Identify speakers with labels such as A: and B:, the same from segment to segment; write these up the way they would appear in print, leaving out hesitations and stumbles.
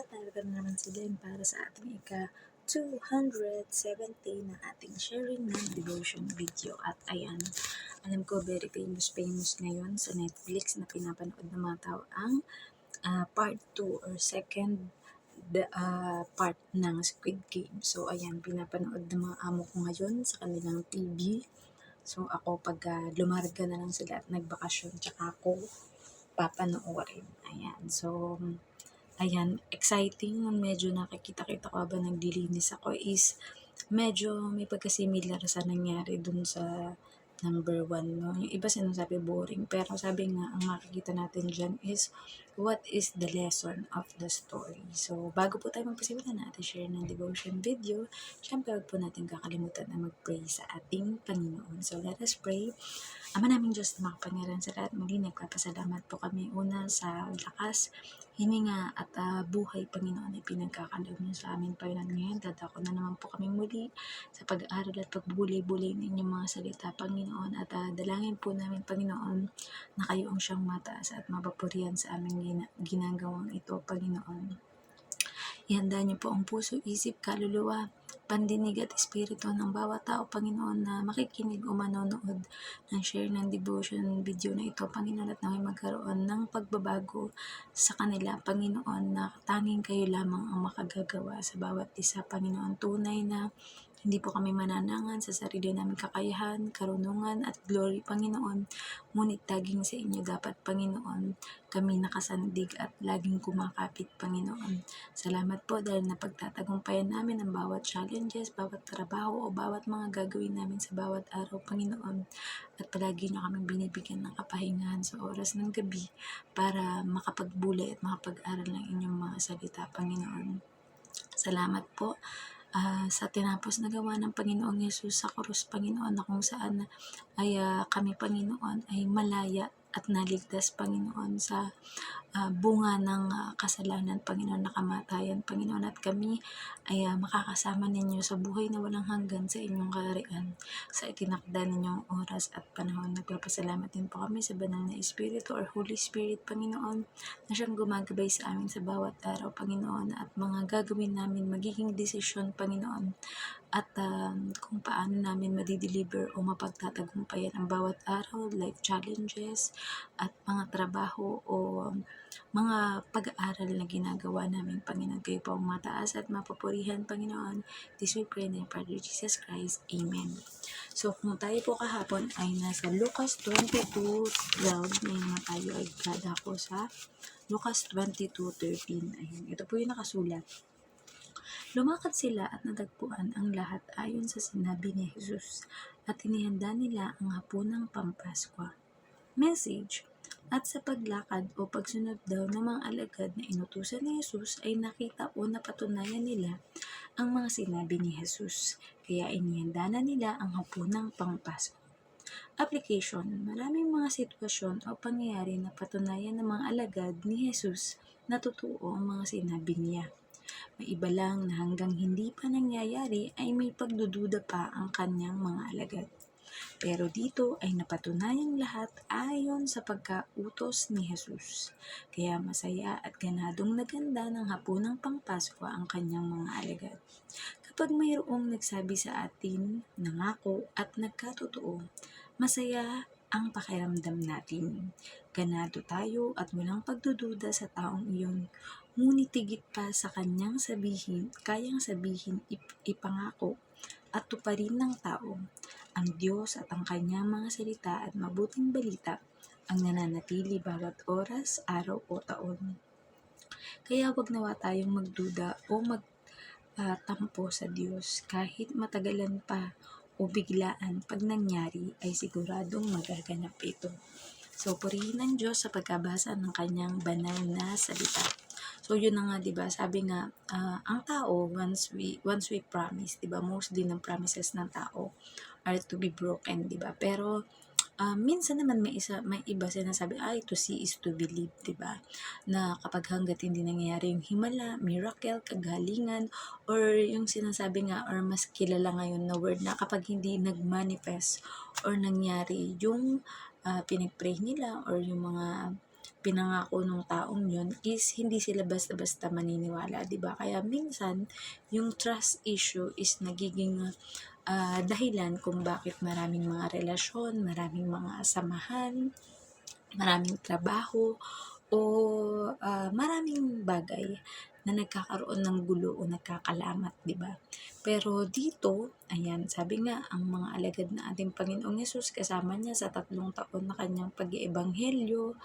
A: talaga naman sila para sa ating ika-270 na ating sharing ng devotion video. At ayan, alam ko very famous ngayon sa Netflix na pinapanood ng mga tao ang part 2 or second part ng Squid Game. So ayan, pinapanood ng mga amo ko ngayon sa kanilang TV. So ako pag lumarga na lang sila at nagbakasyon, tsaka ako papanoorin. Ayan, so ayan, exciting. Medyo nakikita-kita ko habang naglilinis ako is medyo may pagka-similar sa nangyari dun sa number 1, no? Yung iba sinasabi boring, pero sabi nga, ang makikita natin dyan is what is the lesson of the story. So, bago po tayo magpasimula natin share ng devotion video, syempre huwag po natin kakalimutan na mag-pray sa ating Panginoon. So, let us pray. Ama naming Diyos na makapangyarihan sa lahat, muli nagpapasalamat po kami una sa lakas, hininga at buhay, Panginoon, ay pinagkakaloob niyo sa amin, Panginoon. Ngayon, dadako na naman po kami muli sa pag-aaral at pagbuli-buli ng inyong mga salita, Panginoon. At dalangin po namin, Panginoon, na kayo ang siyang mataas at mapapurihan sa aming ginagawang ito, Panginoon. Ihanda niyo po ang puso, isip, kaluluwa, pandinig at espiritu ng bawat tao, Panginoon, na makikinig o manonood ng share ng devotion video na ito, Panginoon, at naway magkaroon ng pagbabago sa kanila, Panginoon, na tanging kayo lamang ang makagagawa sa bawat isa, Panginoon. Tunay na hindi po kami mananangan sa sarili namin kakayahan, karunungan at glory, Panginoon. Ngunit taging sa inyo dapat, Panginoon, kami nakasandig at laging kumakapit, Panginoon. Salamat po dahil napagtatagumpayan namin ang bawat challenges, bawat trabaho o bawat mga gagawin namin sa bawat araw, Panginoon. At palagi niyo kami binibigyan ng kapahingahan sa oras ng gabi para makapagbulay at makapag-aral ng inyong mga salita, Panginoon. Salamat po sa tinapos na gawa ng Panginoong Yesus sa krus, Panginoon, na kung saan ay kami, Panginoon, ay malaya at naligtas, Panginoon, sa bunga ng kasalanan, Panginoon, na kamatayan, Panginoon, at kami ay makakasama ninyo sa buhay na walang hanggan sa inyong kaharian sa itinakda ninyong oras at panahon. Nagpapasalamat din po kami sa banal na Espiritu or Holy Spirit, Panginoon, na siyang gumagabay sa amin sa bawat araw, Panginoon, at mga gagawin namin, magiging desisyon, Panginoon, at kung paano namin madideliver o mapagtatagumpayan ang bawat araw, life challenges at mga trabaho o mga pag-aaral na ginagawa namin, Panginoon. Kayo po ang mataas at mapupurihan, Panginoon. This we pray in the Father Jesus Christ. Amen. So, kung tayo po kahapon ay nasa Lucas 22:12, ngayon na tayo ay dadako sa Lucas 22:13. Ayun, ito po yung nakasulat. Lumakad sila at natagpuan ang lahat ayon sa sinabi ni Jesus at inihanda nila ang hapunang Pampaskwa. Message: at sa paglakad o pagsunod daw ng mga alagad na inutusan ni Jesus ay nakita o napatunayan nila ang mga sinabi ni Jesus, kaya inihanda na nila ang hapunang Pampaskwa. Application: maraming mga sitwasyon o pangyayari na patunayan ng mga alagad ni Jesus na totoo ang mga sinabi niya. May iba lang na hanggang hindi pa nangyayari ay may pagdududa pa ang kanyang mga alagad. Pero dito ay napatunayang lahat ayon sa pagkautos ni Jesus. Kaya masaya at ganadong naganda ng hapunang Pampaskwa ang kanyang mga alagad. Kapag mayroong nagsabi sa atin, nangako at nagkatotoo, masaya ang pakiramdam natin. Ganado tayo at walang pagdududa sa taong iyon. Ngunit higit pa sa kayang sabihin, ipangako at tuparin ng tao. Ang Diyos at ang kanyang mga salita at mabuting balita ang nananatili bawat oras, araw o taon. Kaya wag nawa tayong magduda o magtampo sa Diyos kahit matagalan pa o biglaan. Pag nangyari ay siguradong magaganap ito. So, purihin ang Diyos sa pagkabasa ng kanyang banal na salita. So, yun na nga, diba? Sabi nga, ang tao, once we promise, diba? Most din ng promises ng tao are to be broken, diba? Pero, minsan naman may iba sinasabi, to see is to believe, diba? Na kapag hanggat hindi nangyayari yung himala, miracle, kagalingan, or yung sinasabi nga, or mas kilala ngayon na word na kapag hindi nag-manifest or nangyari yung pinag-pray nila or yung mga pinangako nung taong yun is hindi sila basta-basta maniniwala, 'di ba? Kaya minsan yung trust issue is nagiging dahilan kung bakit maraming mga relasyon, maraming mga samahan, maraming trabaho o maraming bagay na nagkakaroon ng gulo o nagkakalamat, 'di ba? Pero dito, ayan, sabi nga ang mga alagad na ating Panginoong Yesus kasama niya sa 3 taon na kanyang pag-iebanghelyo,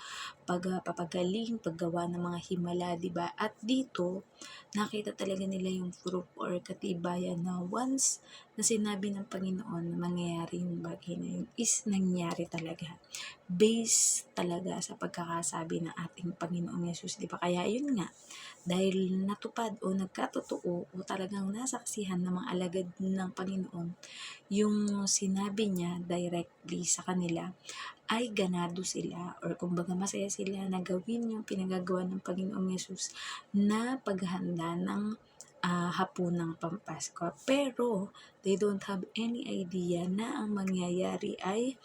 A: pagpapagaling, paggawa ng mga himala, 'di ba? At dito, nakita talaga nila yung proof or katibayan na once na sinabi ng Panginoon na mangyayari yung bagay na yun is nangyari talaga. Based talaga sa pagkakasabi ng ating Panginoong Yesus, 'di ba? Kaya yun nga, dahil natupad o nagkatotoo o talagang nasaksihan ng mga alagad ng Panginoon yung sinabi niya directly sa kanila, ay ganado sila or kumbaga masaya sila na gawin yung pinagagawa ng Panginoong Yesus na paghahanda ng hapunang Pampasko. Pero they don't have any idea na ang mangyayari ay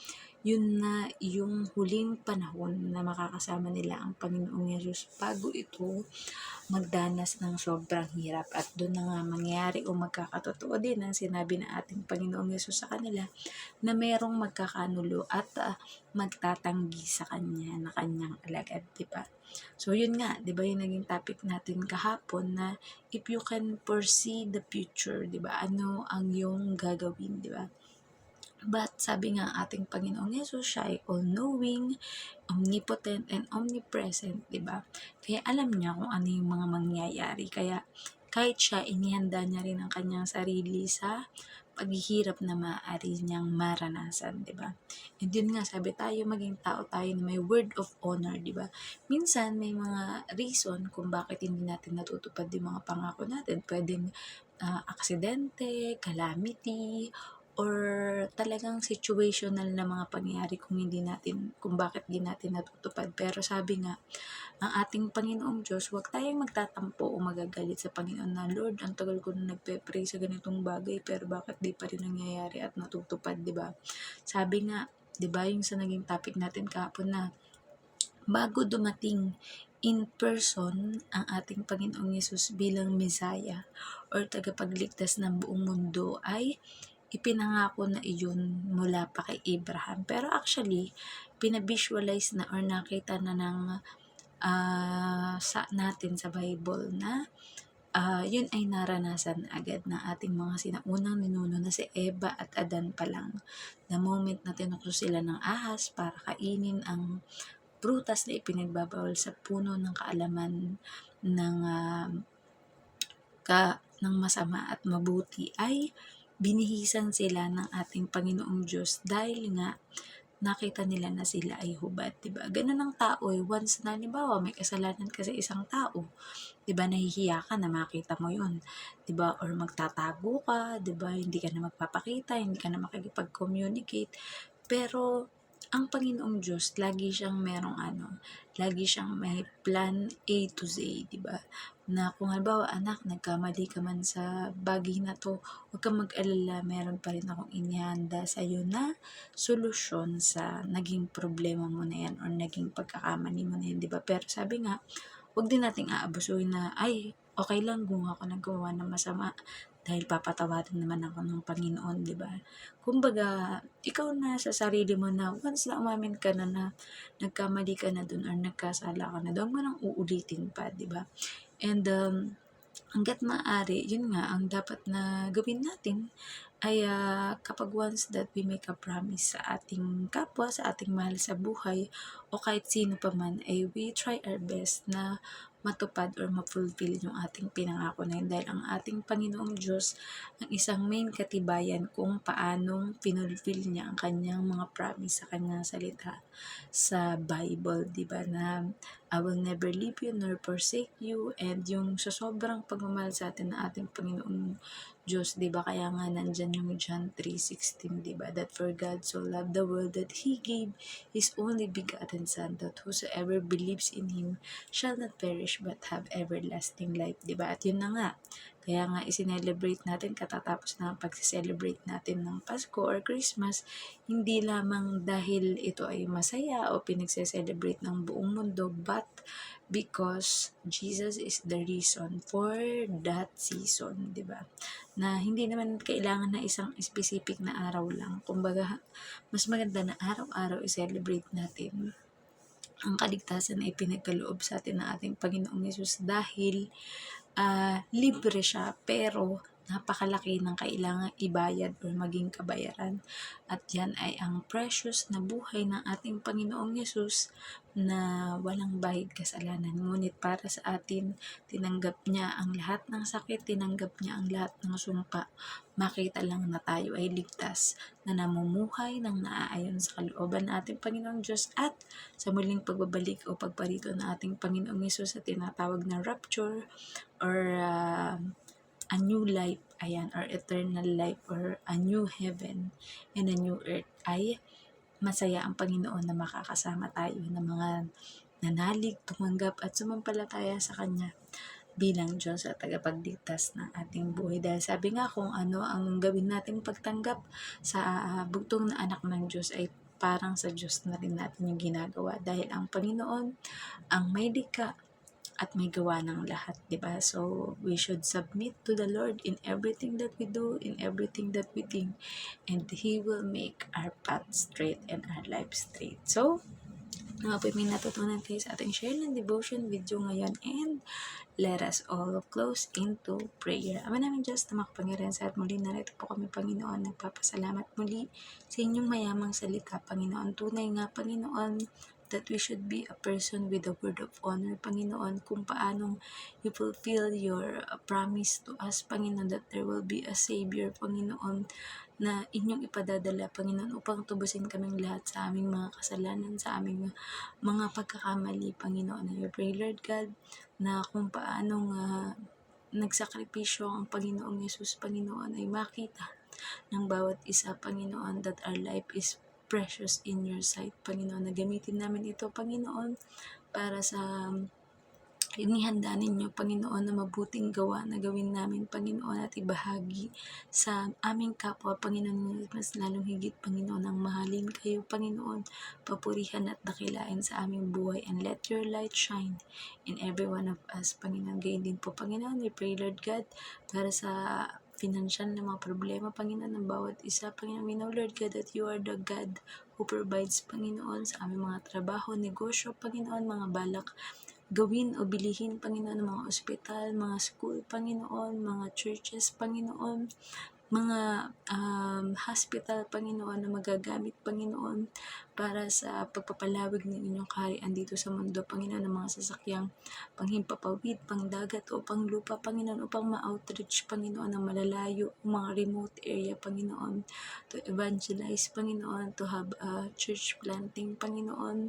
A: yun na yung huling panahon na makakasama nila ang Panginoong Yesus bago ito magdanas ng sobrang hirap. At doon na nga mangyari o magkakatotoo din ang sinabi ng ating Panginoong Yesus sa kanila na merong magkakanulo at magtatanggi sa kanya na kanyang alagad, di ba? So yun nga, di ba yung naging topic natin kahapon na if you can foresee the future, di ba? Ano ang yung gagawin, di ba? But sabi nga ating Panginoong Yesus, siya ay all-knowing, omnipotent, and omnipresent, di ba? Kaya alam niya kung ano yung mga mangyayari. Kaya kahit siya, inihanda niya rin ang kanyang sarili sa paghihirap na maaari niyang maranasan, di ba? And yun nga, sabi tayo, maging tao tayo na may word of honor, di ba? Minsan, may mga reason kung bakit hindi natin natutupad yung mga pangako natin. Pwedeng aksidente, calamity, or talagang situational na mga pangyayari kung bakit di natin natutupad. Pero sabi nga, ang ating Panginoong Diyos, huwag tayong magtatampo o magagalit sa Panginoon na, Lord, ang tagal ko na nagpe-pray sa ganitong bagay, pero bakit di pa rin nangyayari at natutupad, di ba? Sabi nga, di ba, yung sa naging topic natin kahapon na, bago dumating in person ang ating Panginoong Yesus bilang Messiah or tagapagligtas ng buong mundo ay ipinangako na iyon mula pa kay Abraham. Pero actually, pinavisualize na or nakita na ng natin sa Bible na yun ay naranasan agad ng ating mga sinaunang ninuno na si Eva at Adan pa lang. The moment na tinukso sila ng ahas para kainin ang prutas na ipinagbabawal sa puno ng kaalaman ng ng masama at mabuti ay binihisan sila ng ating Panginoong Diyos dahil nga nakita nila na sila ay hubad, 'di ba? Ganun ang tao eh. Once na halimbawa may kasalanan ka sa isang tao, 'di ba, nahihiya ka na makita mo 'yun, 'di ba? Or magtatago ka, 'di ba? Hindi ka na magpapakita, hindi ka na makikipag-communicate. Pero ang Panginoong Diyos, lagi siyang may plan A to Z, 'di ba? Na kung halimbawa, anak, nagkamali ka man sa bagay na to, huwag kang mag-alala, meron pa rin akong inihanda sa iyo na solusyon sa naging problema mo na yan or naging pagkakamali mo na yan, di ba? Pero sabi nga, huwag din nating aabusuhin na, ay, okay lang kung ako nagawa ng masama dahil papatawarin naman ako ng Panginoon, di ba? Kumbaga, ikaw na sa sarili mo na once na umamin ka na nagkamali ka na dun or nagkasala ka na, doon mo nang uulitin pa, di ba? And hangga't maaari, yun nga, ang dapat na gawin natin ay kapag once that we make a promise sa ating kapwa, sa ating mahal sa buhay, o kahit sino pa man, ay we try our best na matupad or ma-fulfill yung ating pinangako na yun. Dahil ang ating Panginoong Diyos, ang isang main katibayan kung paanong pinulfill niya ang kanyang mga promise sa kanyang salita sa Bible, di ba, na I will never leave you nor forsake you, and yung sa sobrang pagmamahal sa atin na ating Panginoong Diyos, di ba? Kaya nga nandyan yung John 3:16, di ba? That for God so loved the world that He gave His only begotten Son, that whosoever believes in Him shall not perish but have everlasting life, di ba? At yun na nga, kaya nga isinelebrate natin, katatapos na pag-celebrate natin ng Pasko or Christmas, hindi lamang dahil ito ay masaya o pinagse-celebrate ng buong mundo, but because Jesus is the reason for that season, di ba? Na hindi naman kailangan na isang specific na araw lang. Kumbaga, mas maganda na araw-araw i-celebrate natin ang kaligtasan ay pinagkaloob sa atin ng ating Panginoong Yesus dahil libre siya pero napakalaki ng kailangang ibayad o maging kabayaran. At yan ay ang precious na buhay ng ating Panginoong Yesus na walang bahid kasalanan. Ngunit para sa atin, tinanggap niya ang lahat ng sakit, tinanggap niya ang lahat ng sumpa. Makita lang na tayo ay ligtas, na namumuhay ng naaayon sa kalooban ng ating Panginoong Diyos at sa muling pagbabalik o pagparito ng ating Panginoong Yesus sa tinatawag na rapture or a new life, ayan, or eternal life, or a new heaven and a new earth, ay masaya ang Panginoon na makakasama tayo ng mga nanalig, tumanggap at sumampalataya sa Kanya bilang Diyos at tagapagligtas ng ating buhay. Dahil sabi nga, kung ano ang gawin nating pagtanggap sa bugtong na anak ng Diyos ay parang sa Diyos na rin natin yung ginagawa. Dahil ang Panginoon ang may likha at may gawa ng lahat, di ba? So, we should submit to the Lord in everything that we do, in everything that we think, and He will make our path straight and our life straight. So, may natutunan kayo sa ating share ng devotion video ngayon, and let us all close into prayer. Ama namin Diyos na makapangyarihan sa at muli narito po kami, Panginoon, nagpapasalamat muli sa inyong mayamang salita, Panginoon. Tunay nga, Panginoon, that we should be a person with a word of honor, Panginoon, kung paanong you fulfill your promise to us, Panginoon, that there will be a Savior, Panginoon, na inyong ipadadala, Panginoon, upang tubusin kaming lahat sa aming mga kasalanan, sa aming mga pagkakamali, Panginoon. I pray, Lord God, na kung paanong nagsakripisyo ang Panginoong Yesus, Panginoon, ay makita ng bawat isa, Panginoon, that our life is precious in your sight, Panginoon. Nagamitin namin ito, Panginoon, para sa inihanda ninyo, Panginoon, na mabuting gawa na gawin namin, Panginoon, at ibahagi sa aming kapwa, Panginoon, mas lalong higit, Panginoon, ang mahalin kayo, Panginoon, papurihan at dakilain sa aming buhay, and let your light shine in every one of us, Panginoon. Gayon din po, Panginoon, we pray, Lord God, para sa financial na mga problema, Panginoon, ng bawat isa, Panginoon. We know, Lord God, that you are the God who provides, Panginoon, sa aming mga trabaho, negosyo, Panginoon, mga balak gawin o bilihin, Panginoon, mga ospital, mga school, Panginoon, mga churches, Panginoon, mga hospital, Panginoon, na magagamit, Panginoon, para sa pagpapalawig ng inyong kaharian dito sa mundo, Panginoon, ng mga sasakyang panghimpapawid, pangdagat o panglupa, Panginoon, upang ma-outreach, Panginoon, ng malalayo, mga remote area, Panginoon, to evangelize, Panginoon, to have a church planting, Panginoon,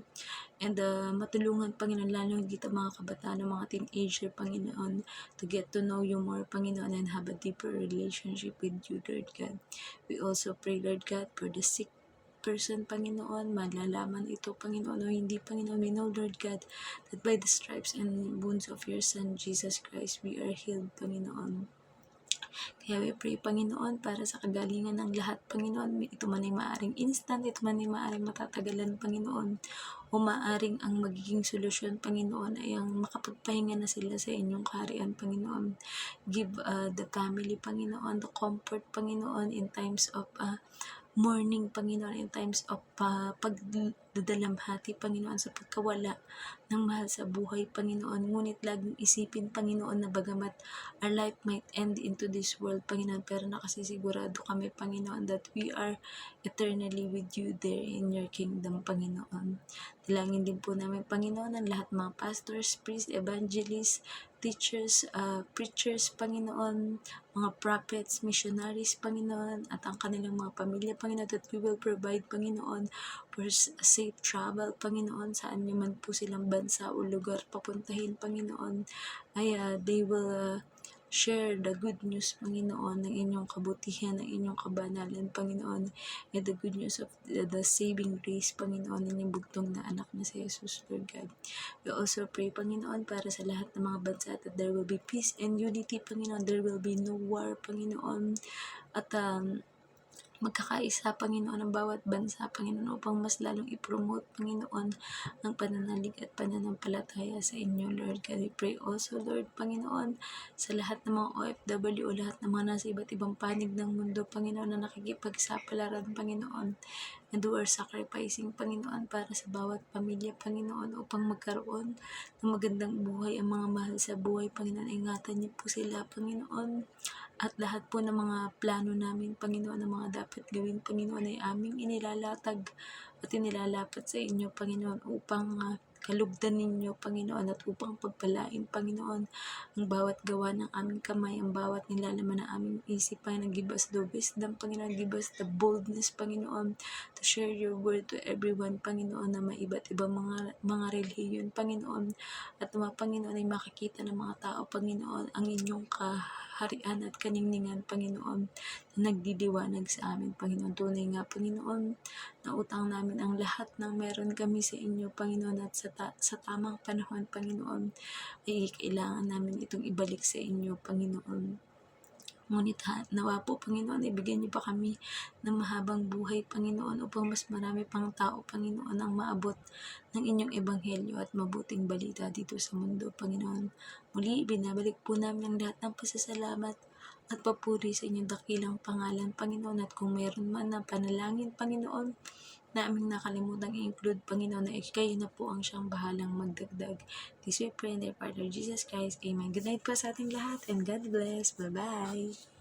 A: and matulungan, Panginoon, lalo higit ang mga kabataan, ng mga teenager, Panginoon, to get to know you more, Panginoon, and have a deeper relationship with you, Lord God. We also pray, Lord God, for the sick person, Panginoon, malalaman ito, Panginoon, o hindi, Panginoon. We know, Lord God, that by the stripes and wounds of your Son, Jesus Christ, we are healed, Panginoon. Kaya we pray, Panginoon, para sa kagalingan ng lahat, Panginoon. Ito man ay maaring instant, ito man ay maaring matatagalan, Panginoon. O maaring ang magiging solusyon, Panginoon, ay ang makapagpahinga na sila sa inyong kaharian, Panginoon. Give the family, Panginoon, the comfort, Panginoon, in times of mourning, Panginoon, in times of pagdadalamhati, Panginoon, sa pagkawala ng mahal sa buhay, Panginoon. Ngunit laging isipin, Panginoon, na bagamat our life might end into this world, Panginoon, pero nakasisigurado kami, Panginoon, that we are eternally with you there in your kingdom, Panginoon. Dalangin din po namin, Panginoon, ang lahat mga pastors, priests, evangelists, teachers, preachers, Panginoon, mga prophets, missionaries, Panginoon, at ang kanilang mga pamilya, Panginoon, that you will provide, Panginoon, for safe travel, Panginoon, saan niyo man po silang bansa o lugar papuntahin, Panginoon, ay they will share the good news, Panginoon, ng inyong kabutihan, ng inyong kabanalan, Panginoon, and the good news of the saving grace, Panginoon, ng inyong bugtong na anak na si Jesus, Lord God. We also pray, Panginoon, para sa lahat ng mga bansa that there will be peace and unity, Panginoon. There will be no war, Panginoon. At magkakaisa, Panginoon, ang bawat bansa, Panginoon, upang mas lalong i-promote, Panginoon, ang pananalig at pananampalataya sa inyo, Lord God. We pray also, Lord, Panginoon, sa lahat ng mga OFW o lahat ng mga nasa iba't ibang panig ng mundo, Panginoon, na nakikipagsapalaran, Panginoon, and who are sacrificing, Panginoon, para sa bawat pamilya, Panginoon, upang magkaroon ng magandang buhay ang mga mahal sa buhay, Panginoon. Ingatan niyo po sila, Panginoon, at lahat po ng mga plano namin, Panginoon, ng mga dapat gawin, Panginoon, ay aming inilalatag at inilalapat sa inyo, Panginoon, upang kalugdan ninyo, Panginoon, at upang pagpalain, Panginoon, ang bawat gawa ng aming kamay, ang bawat nilalaman ng aming isip, Panginoon. Give us the wisdom, Panginoon. Give us the boldness, Panginoon, to share your word to everyone, Panginoon, na may iba't ibang mga relihiyon, Panginoon. At mga Panginoon ay makikita ng mga tao, Panginoon, ang inyong kaharian at kaningningan, Panginoon, na nagdidiwanag sa amin, Panginoon. Tunay nga, Panginoon, na utang namin ang lahat ng meron kami sa inyo, Panginoon, at sa tamang panahon, Panginoon, ay kailangan namin itong ibalik sa inyo, Panginoon. Ngunit nawa po, Panginoon, ibigyan niyo pa kami ng mahabang buhay, Panginoon, upang mas marami pang tao, Panginoon, ang maabot ng inyong ebanghelyo at mabuting balita dito sa mundo, Panginoon. Muli, binabalik po namin ang lahat ng pasasalamat at papuri sa inyong dakilang pangalan, Panginoon. At kung meron man na panalangin, Panginoon, na aming nakalimutang i-include, Panginoon, na kayo na po ang siyang bahalang magdagdag. This we pray in the Father Jesus Christ. Amen. Good night po sa ating lahat and God bless. Bye-bye.